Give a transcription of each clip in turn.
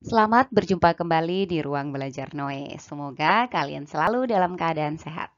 Selamat berjumpa kembali di Ruang Belajar Noe. Semoga kalian selalu dalam keadaan sehat.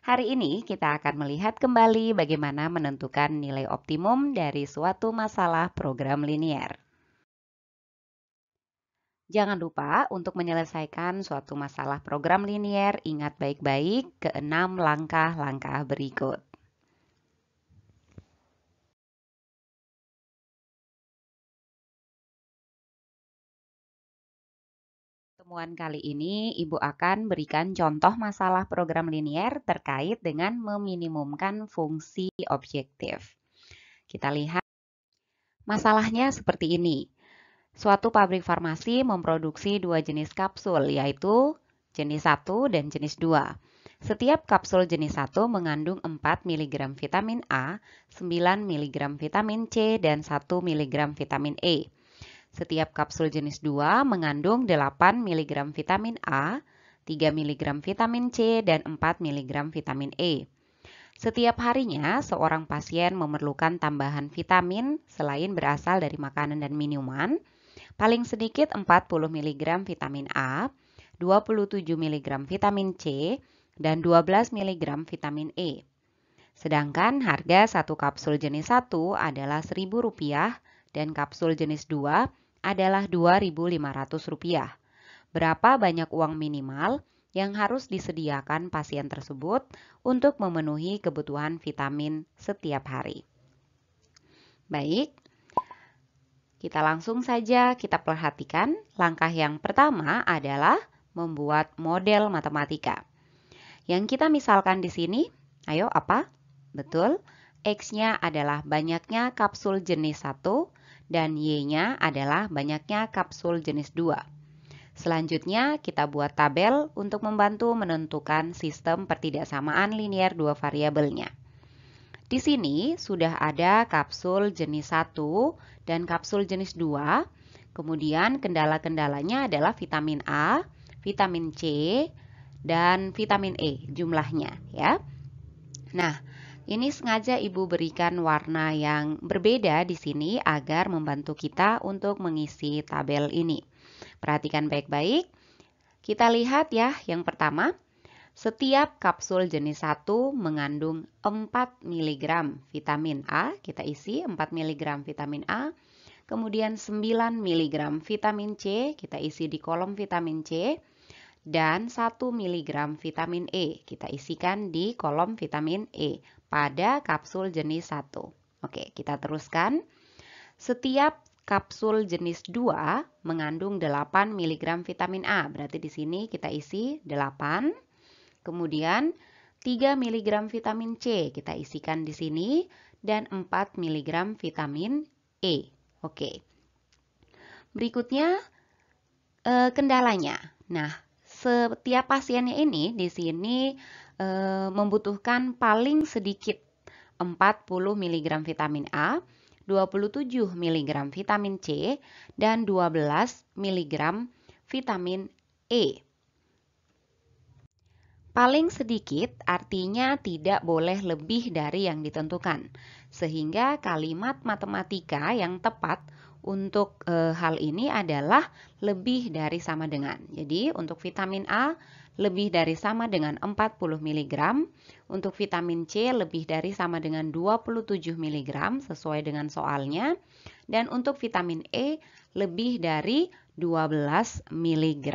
Hari ini kita akan melihat kembali bagaimana menentukan nilai optimum dari suatu masalah program linier. Jangan lupa untuk menyelesaikan suatu masalah program linier, ingat baik-baik ke-6 langkah-langkah berikut. Pertemuan kali ini, Ibu akan berikan contoh masalah program linier terkait dengan meminimumkan fungsi objektif. Kita lihat masalahnya seperti ini. Suatu pabrik farmasi memproduksi dua jenis kapsul, yaitu jenis 1 dan jenis 2. Setiap kapsul jenis 1 mengandung 4 mg vitamin A, 9 mg vitamin C, dan 1 mg vitamin E. Setiap kapsul jenis 2 mengandung 8 mg vitamin A, 3 mg vitamin C, dan 4 mg vitamin E. Setiap harinya, seorang pasien memerlukan tambahan vitamin selain berasal dari makanan dan minuman, paling sedikit 40 mg vitamin A, 27 mg vitamin C, dan 12 mg vitamin E. Sedangkan harga satu kapsul jenis 1 adalah Rp1.000 dan kapsul jenis 2 adalah Rp2.500. Berapa banyak uang minimal yang harus disediakan pasien tersebut untuk memenuhi kebutuhan vitamin setiap hari? Baik, kita langsung saja kita perhatikan. Langkah yang pertama adalah membuat model matematika. Yang kita misalkan di sini, ayo apa? Betul, X-nya adalah banyaknya kapsul jenis 1 dan Y-nya adalah banyaknya kapsul jenis 2. Selanjutnya, kita buat tabel untuk membantu menentukan sistem pertidaksamaan linier dua variabelnya. Di sini sudah ada kapsul jenis 1 dan kapsul jenis 2. Kemudian kendala-kendalanya adalah vitamin A, vitamin C, dan vitamin E jumlahnya ya. Nah, ini sengaja Ibu berikan warna yang berbeda di sini agar membantu kita untuk mengisi tabel ini. Perhatikan baik-baik. Kita lihat ya, yang pertama, setiap kapsul jenis 1 mengandung 4 mg vitamin A, kita isi 4 mg vitamin A, kemudian 9 mg vitamin C, kita isi di kolom vitamin C, dan 1 mg vitamin E. Kita isikan di kolom vitamin E pada kapsul jenis 1. Oke, kita teruskan. Setiap kapsul jenis 2 mengandung 8 mg vitamin A. Berarti di sini kita isi 8. Kemudian 3 mg vitamin C kita isikan di sini dan 4 mg vitamin E. Oke. Berikutnya kendalanya. Nah, setiap pasiennya ini di sini membutuhkan paling sedikit 40 mg vitamin A, 27 mg vitamin C, dan 12 mg vitamin E. Paling sedikit artinya tidak boleh lebih dari yang ditentukan. Sehingga kalimat matematika yang tepat untuk hal ini adalah lebih dari sama dengan. Jadi untuk vitamin A lebih dari sama dengan 40 mg, untuk vitamin C lebih dari sama dengan 27 mg sesuai dengan soalnya, dan untuk vitamin E lebih dari 12 mg.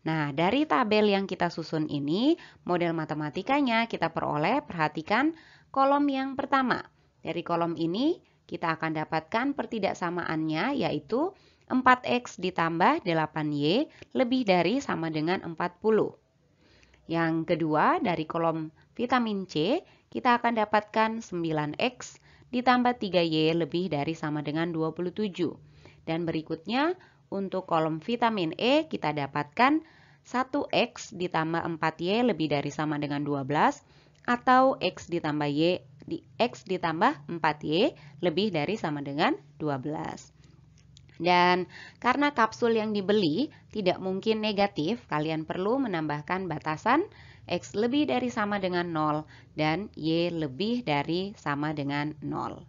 Nah, dari tabel yang kita susun ini, model matematikanya kita peroleh, perhatikan kolom yang pertama. Dari kolom ini kita akan dapatkan pertidaksamaannya, yaitu 4X ditambah 8Y lebih dari sama dengan 40. Yang kedua, dari kolom vitamin C, kita akan dapatkan 9X ditambah 3Y lebih dari sama dengan 27. Dan berikutnya, untuk kolom vitamin E, kita dapatkan 1X ditambah 4Y lebih dari sama dengan 12, atau X ditambah Y X ditambah 4Y lebih dari sama dengan 12. Dan karena kapsul yang dibeli tidak mungkin negatif, kalian perlu menambahkan batasan X lebih dari sama dengan 0 dan Y lebih dari sama dengan 0.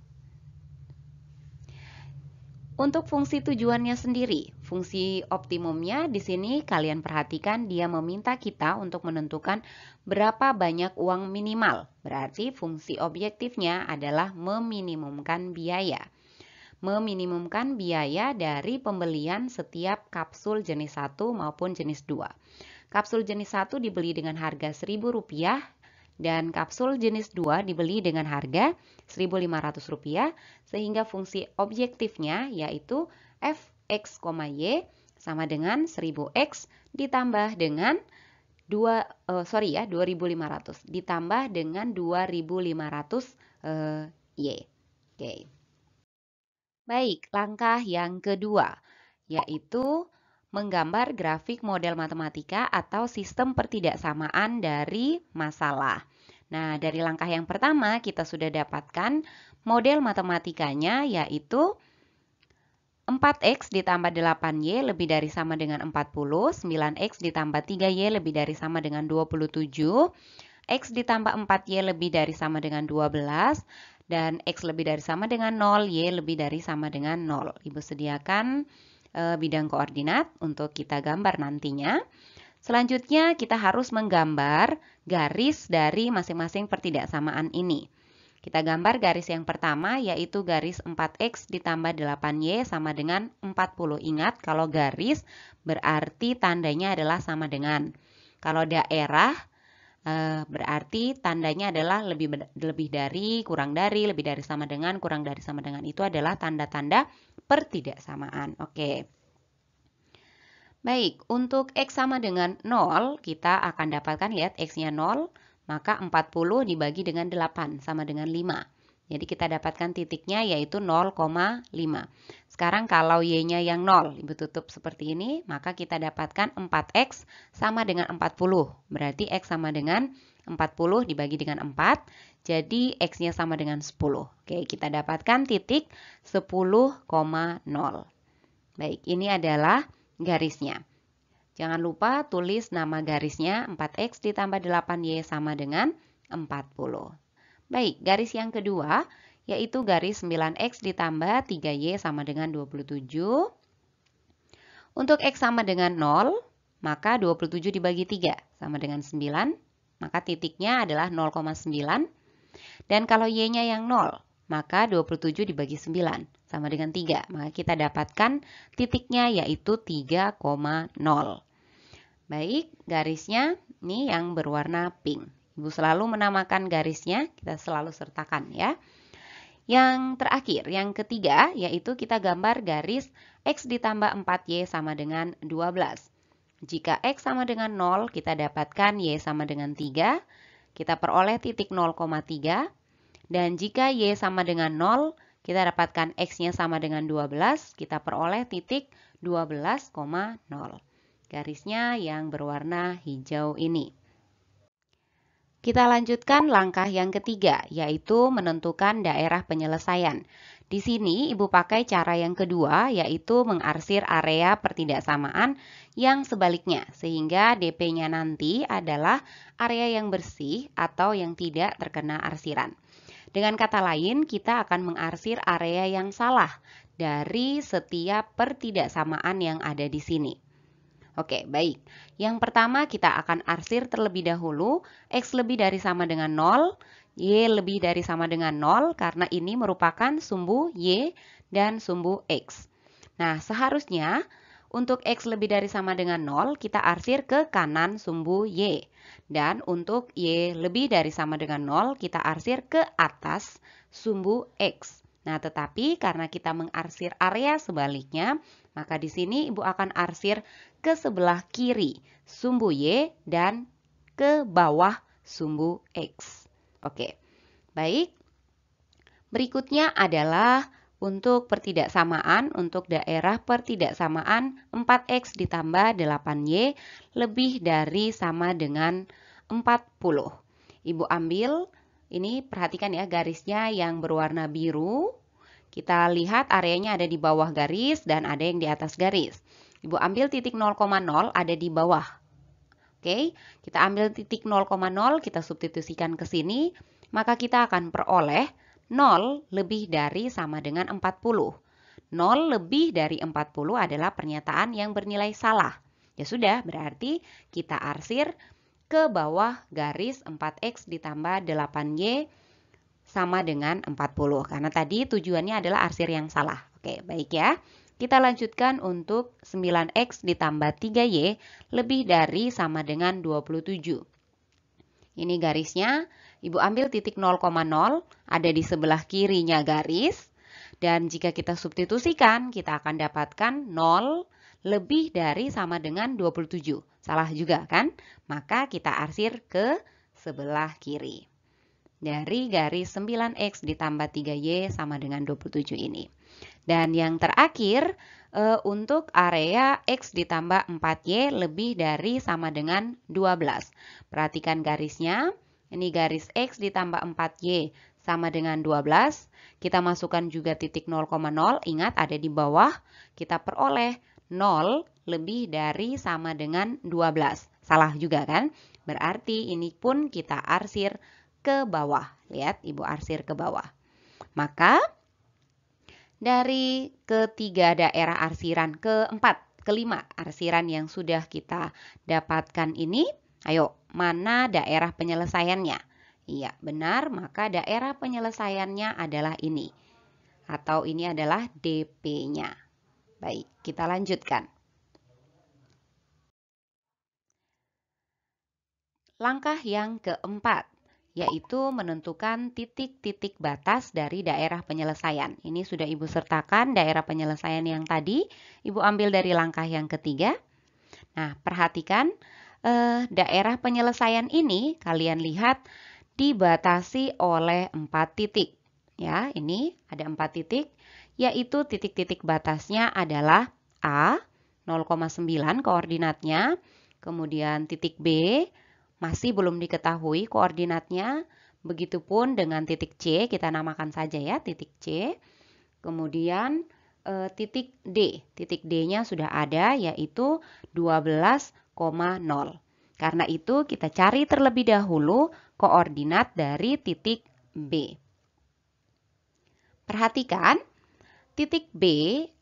Untuk fungsi tujuannya sendiri, fungsi optimumnya di sini kalian perhatikan dia meminta kita untuk menentukan berapa banyak uang minimal. Berarti fungsi objektifnya adalah meminimumkan biaya. Meminimumkan biaya dari pembelian setiap kapsul jenis 1 maupun jenis 2. Kapsul jenis 1 dibeli dengan harga Rp1.000 dan kapsul jenis 2 dibeli dengan harga Rp1.500 sehingga fungsi objektifnya yaitu fx, y sama dengan 1000x ditambah dengan 2.500 ditambah dengan 2.500 y. Oke. Baik, langkah yang kedua yaitu menggambar grafik model matematika atau sistem pertidaksamaan dari masalah. Nah, dari langkah yang pertama kita sudah dapatkan model matematikanya yaitu 4x ditambah 8y lebih dari sama dengan 40, 9x ditambah 3y lebih dari sama dengan 27, x ditambah 4y lebih dari sama dengan 12, dan x lebih dari sama dengan 0, y lebih dari sama dengan 0. Ibu sediakan bidang koordinat untuk kita gambar nantinya. Selanjutnya kita harus menggambar garis dari masing-masing pertidaksamaan ini. Kita gambar garis yang pertama yaitu garis 4x ditambah 8y sama dengan 40. Ingat kalau garis berarti tandanya adalah sama dengan. Kalau daerah berarti tandanya adalah lebih dari, kurang dari, lebih dari sama dengan, kurang dari sama dengan. Itu adalah tanda-tanda pertidaksamaan. Oke. Baik, untuk x sama dengan 0, kita akan dapatkan, lihat x-nya 0, maka 40 dibagi dengan 8 sama dengan 5. Jadi kita dapatkan titiknya yaitu 0,5. Sekarang kalau y-nya yang 0, Ibu tutup seperti ini, maka kita dapatkan 4x sama dengan 40. Berarti x sama dengan 40 dibagi dengan 4, jadi x-nya sama dengan 10. Oke, kita dapatkan titik 10,0. Baik, ini adalah garisnya. Jangan lupa tulis nama garisnya 4x ditambah 8y sama dengan 40. Baik, garis yang kedua yaitu garis 9x ditambah 3y sama dengan 27. Untuk x sama dengan 0, maka 27 dibagi 3 sama dengan 9, maka titiknya adalah 0,9. Dan kalau y-nya yang 0, maka 27 dibagi 9 sama dengan 3. Maka kita dapatkan titiknya yaitu 3,0. Baik, garisnya ini yang berwarna pink. Ibu selalu menamakan garisnya, kita selalu sertakan ya. Yang terakhir, yang ketiga, yaitu kita gambar garis x ditambah 4y sama dengan 12. Jika x sama dengan 0, kita dapatkan y sama dengan 3. Kita peroleh titik 0,3. Dan jika y sama dengan 0, kita dapatkan x-nya sama dengan 12. Kita peroleh titik 12,0. Garisnya yang berwarna hijau ini. Kita lanjutkan langkah yang ketiga, yaitu menentukan daerah penyelesaian. Di sini Ibu pakai cara yang kedua, yaitu mengarsir area pertidaksamaan yang sebaliknya, sehingga DP-nya nanti adalah area yang bersih atau yang tidak terkena arsiran. Dengan kata lain, kita akan mengarsir area yang salah dari setiap pertidaksamaan yang ada di sini. Oke, baik. Yang pertama kita akan arsir terlebih dahulu x lebih dari sama dengan 0, y lebih dari sama dengan 0 karena ini merupakan sumbu y dan sumbu x. Nah, seharusnya untuk x lebih dari sama dengan 0 kita arsir ke kanan sumbu y. Dan untuk y lebih dari sama dengan 0 kita arsir ke atas sumbu x. Nah, tetapi karena kita mengarsir area sebaliknya, maka di sini Ibu akan arsir ke sebelah kiri sumbu y dan ke bawah sumbu x. Oke, baik. Berikutnya adalah untuk pertidaksamaan, untuk daerah pertidaksamaan 4x ditambah 8y lebih dari sama dengan 40. Ibu ambil, ini perhatikan ya garisnya yang berwarna biru. Kita lihat areanya ada di bawah garis dan ada yang di atas garis. Ibu ambil titik 0,0 ada di bawah. Oke, kita ambil titik 0,0, kita substitusikan ke sini, maka kita akan peroleh 0 lebih dari sama dengan 40. 0 lebih dari 40 adalah pernyataan yang bernilai salah. Ya sudah, berarti kita arsir ke bawah garis 4X ditambah 8Y sama dengan 40. Karena tadi tujuannya adalah arsir yang salah. Oke, baik ya. Kita lanjutkan untuk 9X ditambah 3Y lebih dari sama dengan 27. Ini garisnya, Ibu ambil titik 0,0, ada di sebelah kirinya garis. Dan jika kita substitusikan, kita akan dapatkan 0 lebih dari sama dengan 27. Salah juga kan? Maka kita arsir ke sebelah kiri. Dari garis 9X ditambah 3Y sama dengan 27 ini. Dan yang terakhir, untuk area X ditambah 4Y lebih dari sama dengan 12. Perhatikan garisnya, ini garis X ditambah 4Y sama dengan 12. Kita masukkan juga titik 0,0, ingat ada di bawah. Kita peroleh 0 lebih dari sama dengan 12. Salah juga kan? Berarti ini pun kita arsir ke bawah. Lihat, Ibu arsir ke bawah. Maka dari ketiga daerah arsiran, kelima arsiran yang sudah kita dapatkan ini, ayo, mana daerah penyelesaiannya? Iya, benar, maka daerah penyelesaiannya adalah ini. Atau ini adalah DP-nya. Baik, kita lanjutkan. Langkah yang keempat, yaitu menentukan titik-titik batas dari daerah penyelesaian. Ini sudah Ibu sertakan daerah penyelesaian yang tadi, Ibu ambil dari langkah yang ketiga. Nah, perhatikan daerah penyelesaian ini, kalian lihat dibatasi oleh 4 titik. Ya, ini ada 4 titik, yaitu titik-titik batasnya adalah A, 0,9 koordinatnya, kemudian titik B, masih belum diketahui koordinatnya. Begitupun dengan titik C, kita namakan saja ya titik C. Kemudian titik D. Titik D-nya sudah ada yaitu 12,0. Karena itu kita cari terlebih dahulu koordinat dari titik B. Perhatikan, titik B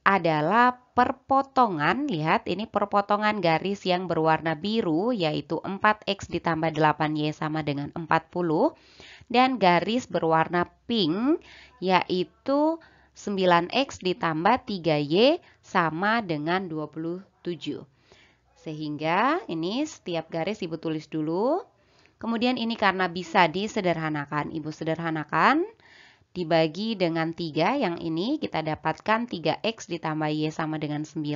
adalah perpotongan, lihat ini perpotongan garis yang berwarna biru yaitu 4X ditambah 8Y sama dengan 40 dan garis berwarna pink yaitu 9X ditambah 3Y sama dengan 27. Sehingga ini setiap garis Ibu tulis dulu. Kemudian ini karena bisa disederhanakan, Ibu sederhanakan. Dibagi dengan 3, yang ini kita dapatkan 3X ditambah Y sama dengan 9.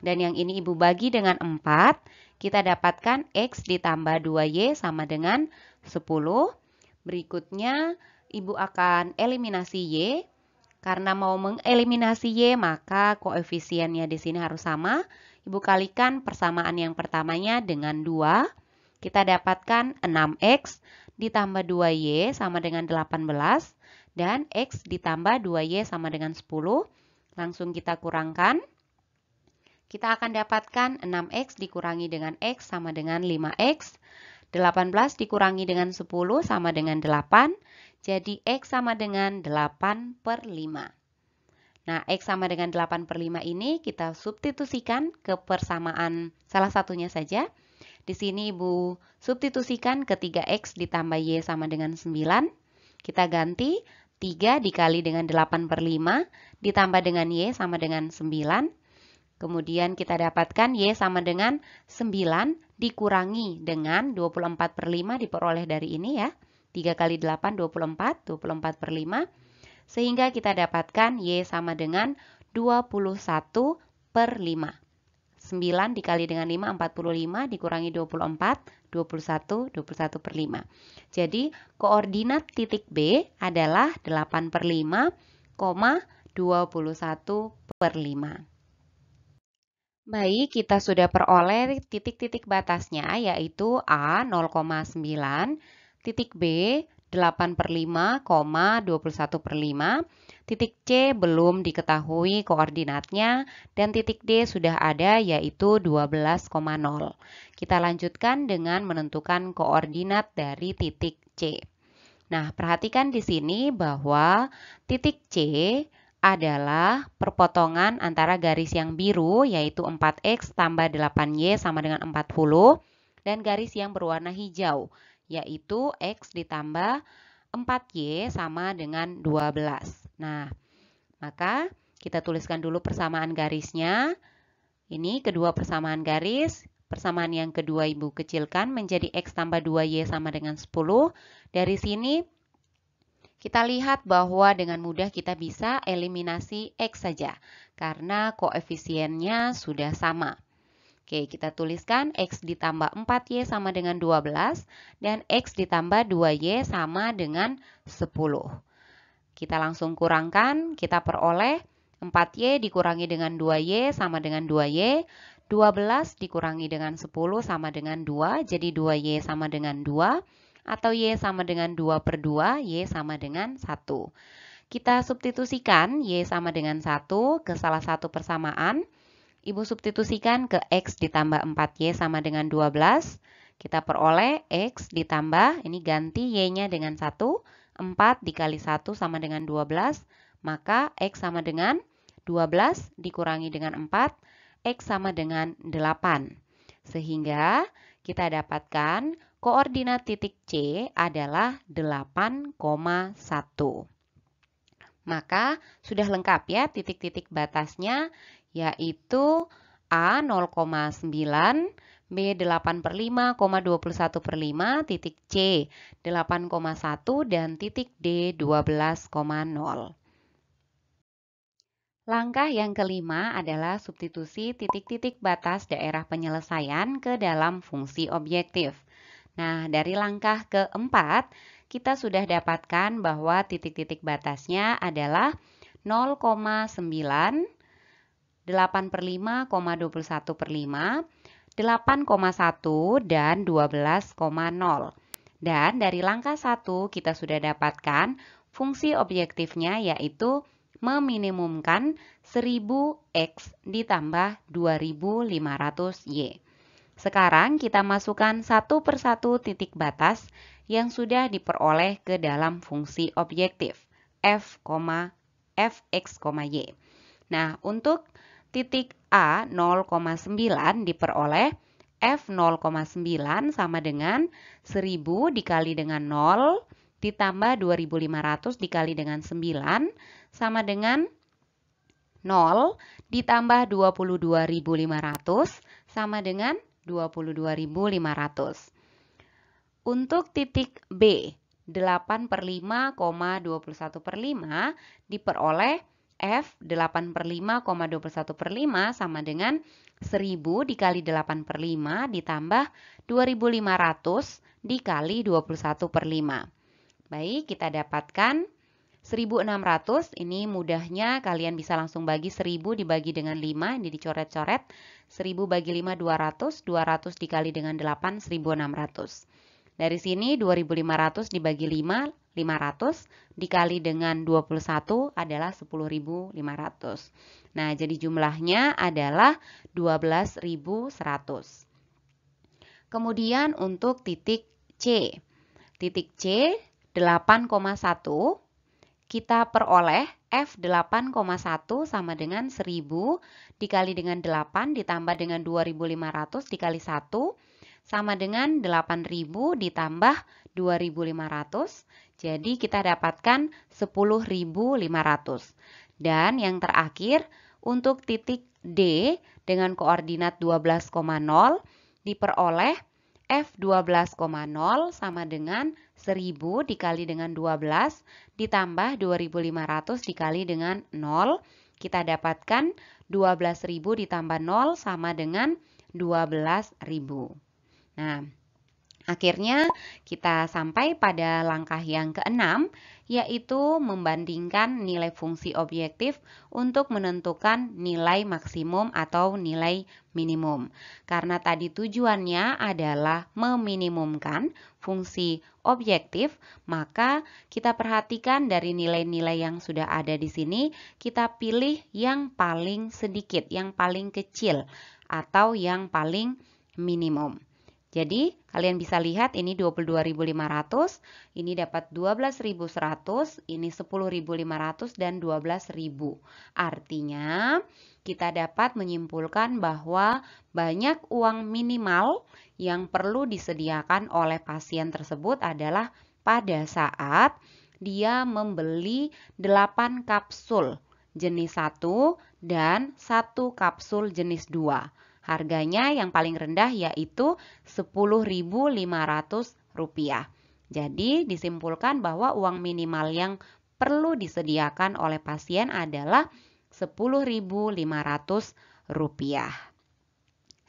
Dan yang ini Ibu bagi dengan 4, kita dapatkan X ditambah 2Y sama dengan 10. Berikutnya Ibu akan eliminasi Y. Karena mau mengeliminasi Y, maka koefisiennya di sini harus sama. Ibu kalikan persamaan yang pertamanya dengan 2. Kita dapatkan 6X ditambah 2Y sama dengan 18. Dan X ditambah 2Y sama dengan 10. Langsung kita kurangkan. Kita akan dapatkan 6X dikurangi dengan X sama dengan 5X. 18 dikurangi dengan 10 sama dengan 8. Jadi X sama dengan 8/5. Nah, X sama dengan 8/5 ini kita substitusikan ke persamaan salah satunya saja. Di sini Ibu substitusikan ke 3X ditambah Y sama dengan 9. Kita ganti 3 dikali dengan 8/5 ditambah dengan Y sama dengan 9. Kemudian kita dapatkan Y sama dengan 9 dikurangi dengan 24/5 diperoleh dari ini ya. 3 kali 8, 24, 24/5. Sehingga kita dapatkan Y sama dengan 21/5. 9 dikali dengan 5, 45, dikurangi 24, 21, 21/5. Jadi, koordinat titik B adalah 8/5, 21/5. Baik, kita sudah peroleh titik-titik batasnya, yaitu A 0,9, titik B 8/5, 21/5, titik C belum diketahui koordinatnya, dan titik D sudah ada yaitu 12,0. Kita lanjutkan dengan menentukan koordinat dari titik C. Nah, perhatikan di sini bahwa titik C adalah perpotongan antara garis yang biru yaitu 4X tambah 8Y sama dengan 40 dan garis yang berwarna hijau yaitu X ditambah 4Y sama dengan 12. Nah, maka kita tuliskan dulu persamaan garisnya. Ini kedua persamaan garis. Persamaan yang kedua Ibu kecilkan menjadi X tambah 2Y sama dengan 10. Dari sini kita lihat bahwa dengan mudah kita bisa eliminasi X saja, karena koefisiennya sudah sama. Oke, kita tuliskan X ditambah 4Y sama dengan 12, dan X ditambah 2Y sama dengan 10. Kita langsung kurangkan, kita peroleh 4Y dikurangi dengan 2Y sama dengan 2Y, 12 dikurangi dengan 10 sama dengan 2, jadi 2Y sama dengan 2, atau Y sama dengan 2 per 2, Y sama dengan 1. Kita substitusikan Y sama dengan 1 ke salah satu persamaan. Ibu substitusikan ke X ditambah 4Y sama dengan 12. Kita peroleh X ditambah, ini ganti Y-nya dengan 1. 4 dikali 1 sama dengan 12. Maka X sama dengan 12 dikurangi dengan 4. X sama dengan 8. Sehingga kita dapatkan koordinat titik C adalah 8,1. Maka sudah lengkap ya titik-titik batasnya, yaitu A 0,9, B 8 per 5, 21 per 5, titik C 8,1, dan titik D 12,0. Langkah yang kelima adalah substitusi titik-titik batas daerah penyelesaian ke dalam fungsi objektif. Nah, dari langkah keempat, kita sudah dapatkan bahwa titik-titik batasnya adalah 0,9, 8 per 5, 21 per 5, 8,1, dan 12,0. Dan dari langkah 1 kita sudah dapatkan fungsi objektifnya yaitu meminimumkan 1000X ditambah 2500Y. Sekarang kita masukkan satu persatu titik batas yang sudah diperoleh ke dalam fungsi objektif Fx, Y. Nah, untuk titik A 0,9 diperoleh F 0,9 sama dengan 1000 dikali dengan 0 ditambah 2500 dikali dengan 9 sama dengan 0 ditambah 22.500 sama dengan 22.500. Untuk titik B 8 per 5, 21 per 5 diperoleh F 8 per 5, 21 per 5 sama dengan 1000 dikali 8 per 5 ditambah 2500 dikali 21 per 5. Baik, kita dapatkan 1600, ini mudahnya kalian bisa langsung bagi 1000 dibagi dengan 5, ini dicoret-coret. 1000 bagi 5, 200, 200 dikali dengan 8, 1600. Dari sini 2500 dibagi 5, 500 dikali dengan 21 adalah 10.500. Nah, jadi jumlahnya adalah 12.100. Kemudian untuk titik C. Titik C 8,1 kita peroleh F 8,1 sama dengan 1000 dikali dengan 8 ditambah dengan 2500 dikali 1 sama dengan 8000 ditambah 2500. Jadi kita dapatkan 10.500. Dan yang terakhir untuk titik D dengan koordinat 12,0 diperoleh F 12,0 sama dengan 1000 dikali dengan 12 ditambah 2500 dikali dengan 0. Kita dapatkan 12.000 ditambah 0 sama dengan 12.000. Nah, akhirnya kita sampai pada langkah yang keenam, yaitu membandingkan nilai fungsi objektif untuk menentukan nilai maksimum atau nilai minimum. Karena tadi tujuannya adalah meminimumkan fungsi objektif, maka kita perhatikan dari nilai-nilai yang sudah ada di sini, kita pilih yang paling sedikit, yang paling kecil, atau yang paling minimum. Jadi, kalian bisa lihat ini 22.500, ini dapat 12.100, ini 10.500 dan 12.000. Artinya, kita dapat menyimpulkan bahwa banyak uang minimal yang perlu disediakan oleh pasien tersebut adalah pada saat dia membeli 8 kapsul jenis 1 dan 1 kapsul jenis 2. Harganya yang paling rendah yaitu Rp10.500. Jadi disimpulkan bahwa uang minimal yang perlu disediakan oleh pasien adalah Rp10.500.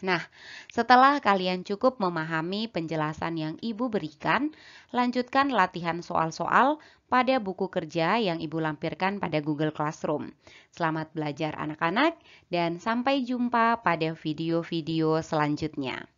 Nah, setelah kalian cukup memahami penjelasan yang Ibu berikan, lanjutkan latihan soal-soal pada buku kerja yang Ibu lampirkan pada Google Classroom. Selamat belajar anak-anak dan sampai jumpa pada video-video selanjutnya.